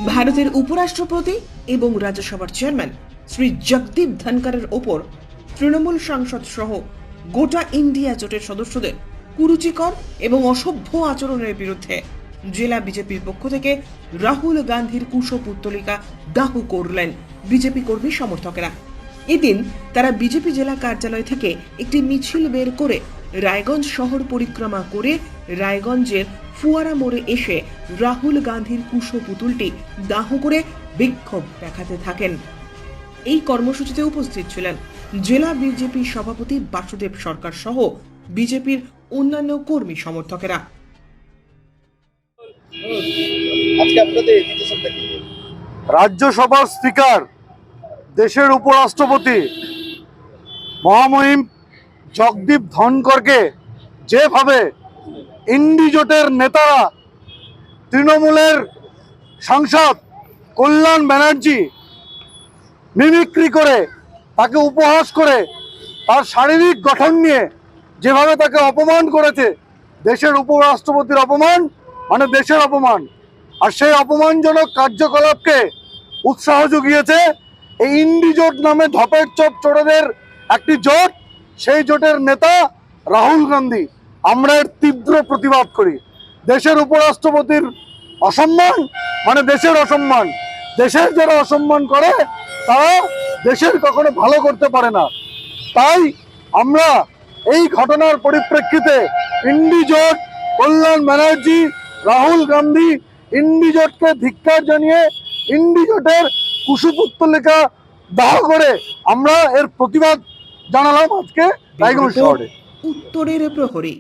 ভারতের উপরাষ্ট্রপতি এবং রাজ্যসভার চেয়ারম্যান শ্রী জগদীপ ধনকরের ওপর তৃণমূল সাংসদ সহ গোটা ইন্ডিয়া জোটের সদস্যদের কুরুচিকর এবং অসভ্য আচরণের বিরুদ্ধে জেলা বিজেপির পক্ষ থেকে রাহুল গান্ধীর কুশপুত্তলিকা দাহ করলেন বিজেপি কর্মী সমর্থকেরা। এদিন তারা বিজেপি জেলা কার্যালয় থেকে একটি মিছিল বের করে রায়গঞ্জ শহর পরিক্রমা করে রায়গঞ্জের ফুয়ারা মোড়ে এসে রাহুল গান্ধীর কুশপুতুলটি দাহ করে বিক্ষোভ দেখাতে থাকেন। এই কর্মসূচিতে উপস্থিত ছিলেন জেলা বিজেপি সভাপতি বাসুদেব সরকার সহ বিজেপির অন্যান্য কর্মী সমর্থকেরা। রাজ্যসভার স্পিকার, দেশের উপরাষ্ট্রপতি মহামহিম জগদীপ ধনকরকে যেভাবে ইন্ডি জোটের নেতারা, তৃণমূলের সাংসদ কল্যাণ ব্যানার্জি মিমিক্রি করে, তাকে উপহাস করে, তার শারীরিক গঠন নিয়ে যেভাবে তাকে অপমান করেছে, দেশের উপরাষ্ট্রপতির অপমান মানে দেশের অপমান। আর সেই অপমানজনক কার্যকলাপকে উৎসাহ জুগিয়েছে এই ইন্ডি জোট নামে ধপের চপ চোরেদের একটি জোট, সেই জোটের নেতা রাহুল গান্ধী। আমরা এর তীব্র প্রতিবাদ করি। দেশের উপরাষ্ট্রপতির অসম্মান মানে দেশের অসম্মান। দেশের যারা অসম্মান করে তারা দেশের কখনো ভালো করতে পারে না। তাই আমরা এই ঘটনার পরিপ্রেক্ষিতে ইন্ডি জোট, কল্যাণ ব্যানার্জি, রাহুল গান্ধী, ইন্ডি জোটকে ধিক্কার জানিয়ে ইন্ডি জোটের কুশপুত্তলিকা দাহ করে আমরা এর প্রতিবাদ জানালাম আজকে রায়গঞ্জ শহরে। উত্তরের প্রহরী।